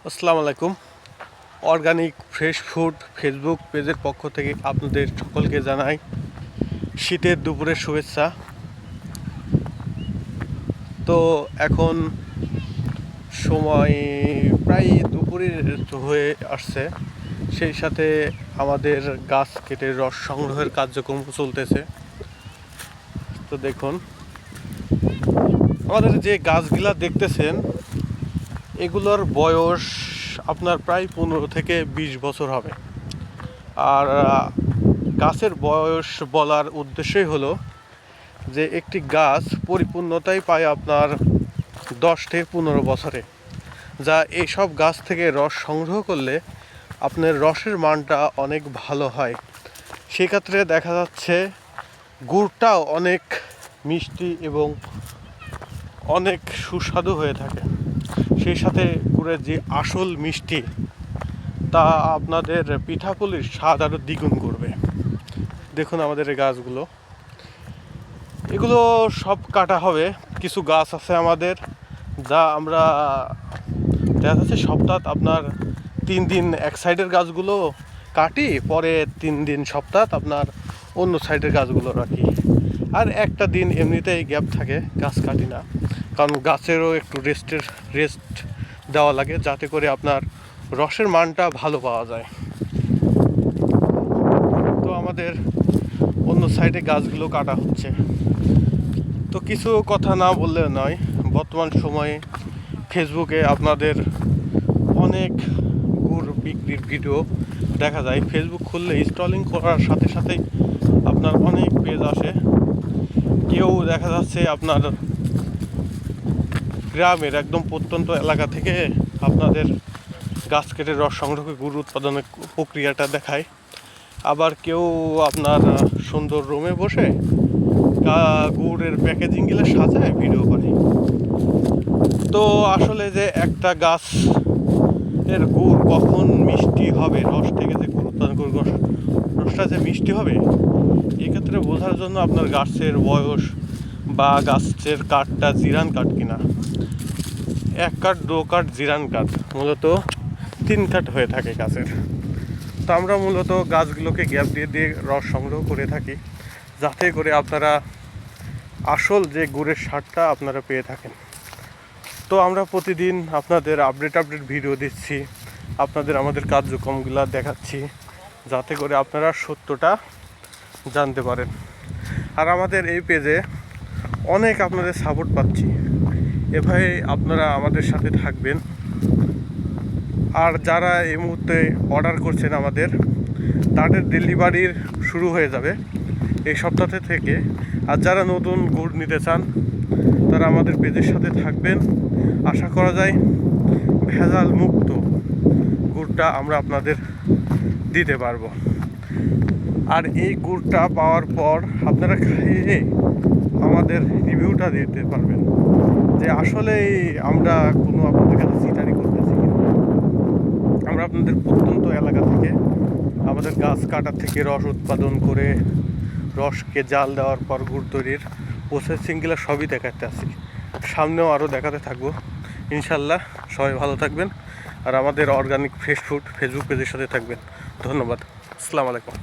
আসসালামু আলাইকুম। Organic fresh food Facebook পেজের পক্ষ থেকে আপনাদের সকলকে জানাই শীতের দুপুরের শুভেচ্ছা। তো এখন সময় প্রায় দুপুরের হয়ে আসছে, সেই সাথে আমাদের গাছ কেটে রস সংগ্রহের কার্যক্রম চলতেছে। তো দেখুন, আমাদের যে গাছগুলা দেখতেছেন এগুলোর বয়স আপনার প্রায় 15 থেকে 20 বছর হবে। আর গাছের বয়স বলার উদ্দেশ্যই হলো যে একটি গাছ পরিপূর্ণতাই পায় আপনার 10 থেকে 15 বছরে, যা এইসব গাছ থেকে রস সংগ্রহ করলে আপনার রসের মানটা অনেক ভালো হয়। সেক্ষেত্রে দেখা যাচ্ছে গুড়টাও অনেক মিষ্টি এবং অনেক সুস্বাদু হয়ে থাকে। সেই সাথে গুড়ের যে আসল মিষ্টি তা আপনাদের পিঠাপুলির স্বাদ আরও দ্বিগুণ করবে। দেখুন আমাদের এই গাছগুলো, এগুলো সব কাটা হবে। কিছু গাছ আছে আমাদের যা আমরা দেখা যাচ্ছে সপ্তাহ আপনার 3 দিন এক সাইডের গাছগুলো কাটি, পরে 3 দিন সপ্তাহ আপনার অন্য সাইডের গাছগুলো রাখি। আর একটা দিন এমনিতেই গ্যাপ থাকে, গাছ কাটি না, কারণ গাছেরও একটু রেস্ট দেওয়া লাগে, যাতে করে আপনার রসের মানটা ভালো পাওয়া যায়। তো আমাদের অন্য সাইডে গাছগুলো কাটা হচ্ছে। তো কিছু কথা না বললে নয়, বর্তমান সময়ে ফেসবুকে আপনাদের অনেক গুড় বিক্রির ভিডিও দেখা যায়। ফেসবুক খুললে স্ক্রলিং করার সাথে সাথেই আপনার অনেক পেজ আসে। কেউ দেখা যাচ্ছে আপনার গ্রামের একদম প্রত্যন্ত এলাকা থেকে আপনাদের গাছ কেটে রস সংগ্রহ করে গুড় উৎপাদনের প্রক্রিয়াটা দেখায়। আবার কেউ আপনার সুন্দর রুমে বসে গুড়ের প্যাকেজিংগুলো সাজায় ভিডিও করে। তো আসলে যে একটা গাছ এর গুড় কখন মিষ্টি হবে, রস থেকে যে গুড় উৎপাদন করে রসটা যে মিষ্টি হবে, এক্ষেত্রে বোঝার জন্য আপনার গাছের বয়স বা গাছের কাঠটা জিরান কাঠ কিনা। 1 কাঠ 2 কাঠ জিরান কাঠ, মূলত 3 কাঠ হয়ে থাকে গাছের। তো আমরা মূলত গাছগুলোকে গ্যাপ দিয়ে দিয়ে রস সংগ্রহ করে থাকি, যাতে করে আপনারা আসল যে গুড়ের স্বাদটা আপনারা পেয়ে থাকেন। তো আমরা প্রতিদিন আপনাদের আপডেট ভিডিও দিচ্ছি, আপনাদের আমাদের কার্যক্রমগুলো দেখাচ্ছি, যাতে করে আপনারা সত্যটা জানতে পারেন। আর আমাদের এই পেজে অনেক আপনাদের সাপোর্ট পাচ্ছি, এভাবে আপনারা আমাদের সাথে থাকবেন। আর যারা এই মুহূর্তে অর্ডার করছেন আমাদের, তাদের ডেলিভারির শুরু হয়ে যাবে এই সপ্তাহ থেকে। আর যারা নতুন গুড় নিতে চান তারা আমাদের পেজের সাথে থাকবেন। আশা করা যায় ভেজাল মুক্ত গুড়টা আমরা আপনাদের দিতে পারবো। আর এই গুড়টা পাওয়ার পর আপনারা খেয়ে আমাদের রিভিউটা দিতে পারবেন যে আসলে আমরা কোনো আপনাদের কাছে চিটারি করতেছি কিনা। আমরা আপনাদের প্রত্যন্ত এলাকা থেকে আমাদের গাছ কাটার থেকে রস উৎপাদন করে রসকে জাল দেওয়ার পর গুড় তৈরির প্রসেসিংগুলো সবই দেখাতে আসি, সামনেও আরও দেখাতে থাকবো ইনশাল্লাহ। সবাই ভালো থাকবেন আর আমাদের অর্গানিক ফ্রেশ ফুড ফেসবুক পেজের সাথে থাকবেন। ধন্যবাদ। আসসালামু আলাইকুম।